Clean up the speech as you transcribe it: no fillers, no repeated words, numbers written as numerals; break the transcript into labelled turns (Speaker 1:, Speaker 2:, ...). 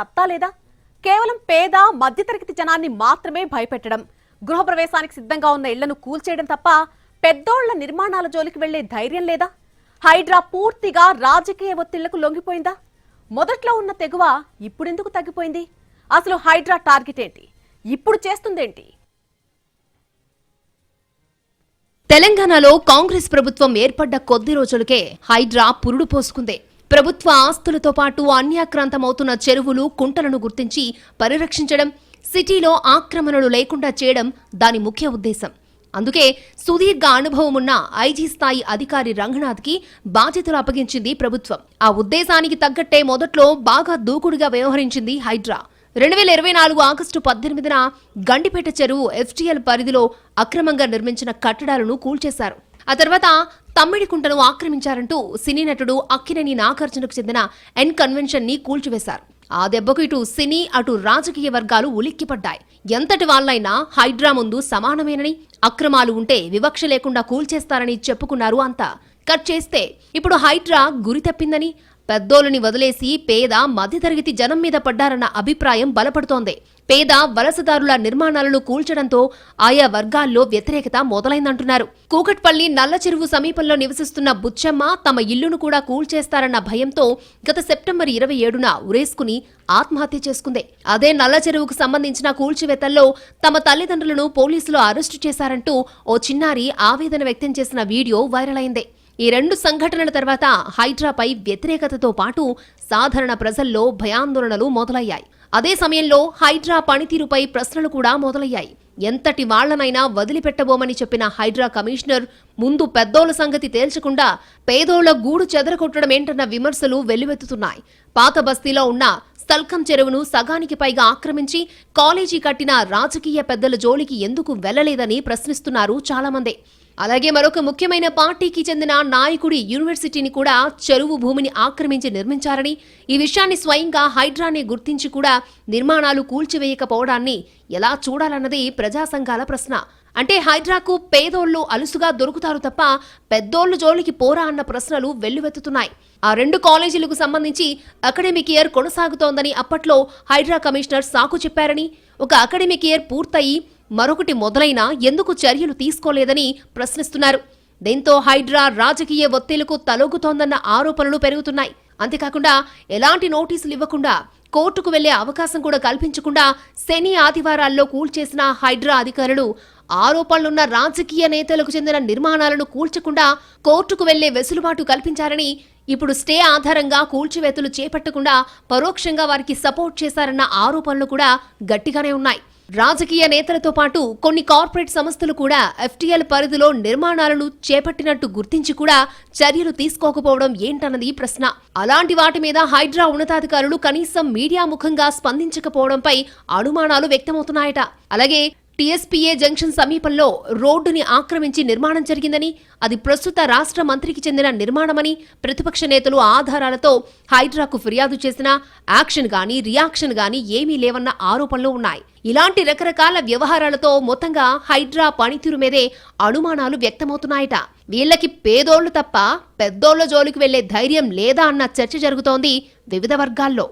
Speaker 1: సత్తా లేదా? కేవలం పేద మధ్యతరగతి జనాన్ని మాత్రమే భయపెట్టడం, గృహప్రవేశానికి సిద్ధంగా ఉన్న ఇళ్లను కూల్చేయడం తప్ప పెద్దోళ్ల నిర్మాణాల జోలికి వెళ్లే ధైర్యం లేదా? హైడ్రా పూర్తిగా రాజకీయ ఒత్తిళ్లకు లొంగిపోయిందా? మొదట్లో ఉన్న తెగువ ఇప్పుడెందుకు తగ్గిపోయింది? అసలు హైడ్రా టార్గెట్ ఏంటి? ఇప్పుడు చేస్తుందేంటి?
Speaker 2: తెలంగాణలో కాంగ్రెస్ ప్రభుత్వం ఏర్పడ్డ కొద్ది రోజులకే హైడ్రా పురుడు పోసుకుంది. ప్రభుత్వ ఆస్తులతో పాటు అన్యాక్రాంతమవుతున్న చెరువులు, కుంటలను గుర్తించి పరిరక్షించడం, సిటీలో ఆక్రమణలు లేకుండా చేయడం దాని ముఖ్య ఉద్దేశం. అందుకే సుదీర్ఘ అనుభవం ఉన్న ఐజీ స్థాయి అధికారి రంగనాథ్కి బాధ్యతలు అప్పగించింది ప్రభుత్వం. ఆ ఉద్దేశానికి తగ్గట్టే మొదట్లో బాగా దూకుడుగా వ్యవహరించింది హైడ్రా. 2024 ఆగస్టు 18న గండిపేట చెరువు ఎఫ్టీఎల్ పరిధిలో అక్రమంగా నిర్మించిన కట్టడాలను కూల్చేశారు. ఆ తర్వాత తమ్మిడికుంటను ఆక్రమించారంటూ సినీ నటుడు అక్కినేని నాగార్జునకు చెందిన ఎన్ కన్వెన్షన్ ని కూల్చివేశారు. ఆ దెబ్బకు ఇటు సినీ, అటు రాజకీయ వర్గాలు ఉలిక్కిపడ్డాయి. ఎంతటి వాళ్లైనా హైడ్రా ముందు సమానమేనని, అక్రమాలు ఉంటే వివక్ష లేకుండా కూల్చేస్తారని చెప్పుకున్నారు అంతా. కట్ చేస్తే ఇప్పుడు హైడ్రా గురి తప్పిందని, పెద్దోళ్ళని వదిలేసి పేద మధ్యతరగతి జనం మీద పడ్డారన్న అభిప్రాయం బలపడుతోంది. పేద వలసదారుల నిర్మాణాలను కూల్చడంతో ఆయా వర్గాల్లో వ్యతిరేకత మొదలైందంటున్నారు. కూకట్పల్లి నల్ల చెరువు సమీపంలో నివసిస్తున్న బుచ్చమ్మ తమ ఇల్లును కూడా కూల్చేస్తారన్న భయంతో గత సెప్టెంబర్ 27న ఉరేసుకుని ఆత్మహత్య చేసుకుంది. అదే నల్ల చెరువుకు సంబంధించిన కూల్చివేతల్లో తమ తల్లిదండ్రులను పోలీసులు అరెస్టు చేశారంటూ ఓ చిన్నారి ఆవేదన వ్యక్తం చేసిన వీడియో వైరల్ అయింది. ఈ రెండు సంఘటనల తర్వాత హైడ్రాపై వ్యతిరేకతతో పాటు సాధారణ ప్రజల్లో భయాందోళనలు మొదలయ్యాయి. అదే సమయంలో హైడ్రా పనితీరుపై ప్రశ్నలు కూడా మొదలయ్యాయి. ఎంతటి వాళ్లనైనా వదిలిపెట్టబోమని చెప్పిన హైడ్రా కమిషనర్ ముందు పెద్దోళ్ల సంగతి తేల్చకుండా పేదోళ్ల గూడు చెదరకొట్టడమేంటన్న విమర్శలు వెల్లువెత్తుతున్నాయి. పాత బస్తీలో ఉన్న స్థల్కం చెరువును సగానికి పైగా ఆక్రమించి కాలేజీ కట్టిన రాజకీయ పెద్దల జోలికి ఎందుకు వెళ్లలేదని ప్రశ్నిస్తున్నారు చాలామంది. అలాగే మరొక ముఖ్యమైన పార్టీకి చెందిన నాయకుడి యూనివర్సిటీని కూడా చెరువు భూమిని ఆక్రమించి నిర్మించారని, ఈ విషయాన్ని స్వయంగా హైడ్రానే గుర్తించి కూడా నిర్మాణాలు కూల్చివేయకపోవడాన్ని ఎలా చూడాలన్నది ప్రజా సంఘాల ప్రశ్న. అంటే హైడ్రాకు పేదోళ్లు అలుసుగా దొరుకుతారు తప్ప పెద్దోళ్లు జోలికి పోరా అన్న ప్రశ్నలు వెల్లువెత్తుతున్నాయి. ఆ రెండు కాలేజీలకు సంబంధించి అకాడమిక్ ఇయర్ కొనసాగుతోందని అప్పట్లో హైడ్రా కమిషనర్ సాకు చెప్పారని, ఒక అకాడమిక్ ఇయర్ పూర్తయి మరొకటి మొదలైనా ఎందుకు చర్యలు తీసుకోలేదని ప్రశ్నిస్తున్నారు. దీంతో హైడ్రా రాజకీయ ఒత్తిళ్లకు తలొగ్గుతోందన్న ఆరోపణలు పెరుగుతున్నాయి. అంతేకాకుండా ఎలాంటి నోటీసులు ఇవ్వకుండా, కోర్టుకు వెళ్లే అవకాశం కూడా కల్పించకుండా శని, ఆదివారాల్లో కూల్చేసిన హైడ్రా అధికారులు ఆరోపణలున్న రాజకీయ నేతలకు చెందిన నిర్మాణాలను కూల్చకుండా కోర్టుకు వెళ్లే వెసులుబాటు కల్పించారని, ఇప్పుడు స్టే ఆధారంగా కూల్చివేతలు చేపట్టకుండా పరోక్షంగా వారికి సపోర్ట్ చేశారన్న ఆరోపణలు కూడా గట్టిగానే ఉన్నాయి. రాజకీయ నేతలతో పాటు కొన్ని కార్పొరేట్ సంస్థలు కూడా ఎఫ్టీఎల్ పరిధిలో నిర్మాణాలను చేపట్టినట్టు గుర్తించి కూడా చర్యలు తీసుకోకపోవడం ఏంటన్నది ప్రశ్న. అలాంటి వాటి మీద హైడ్రా ఉన్నతాధికారులు కనీసం మీడియా ముఖంగా స్పందించకపోవడంపై అనుమానాలు వ్యక్తమవుతున్నాయట. అలాగే టీఎస్పీఏ జంక్షన్ సమీపంలో రోడ్డుని ఆక్రమించి నిర్మాణం జరిగిందని, అది ప్రస్తుత రాష్ట్ర మంత్రికి చెందిన నిర్మాణమని ప్రతిపక్ష నేతలు ఆధారాలతో హైడ్రాకు ఫిర్యాదు చేసినా యాక్షన్ గానీ రియాక్షన్ గానీ ఏమీ లేవన్న ఆరోపణలు ఉన్నాయి. ఇలాంటి రకరకాల వ్యవహారాలతో మొత్తంగా హైడ్రా పనితీరు మీదే అనుమానాలు వ్యక్తమవుతున్నాయట. వీళ్లకి పేదోళ్లు తప్ప పెద్దోళ్ల జోలికి వెళ్లే ధైర్యం లేదా అన్న చర్చ జరుగుతోంది వివిధ వర్గాల్లో.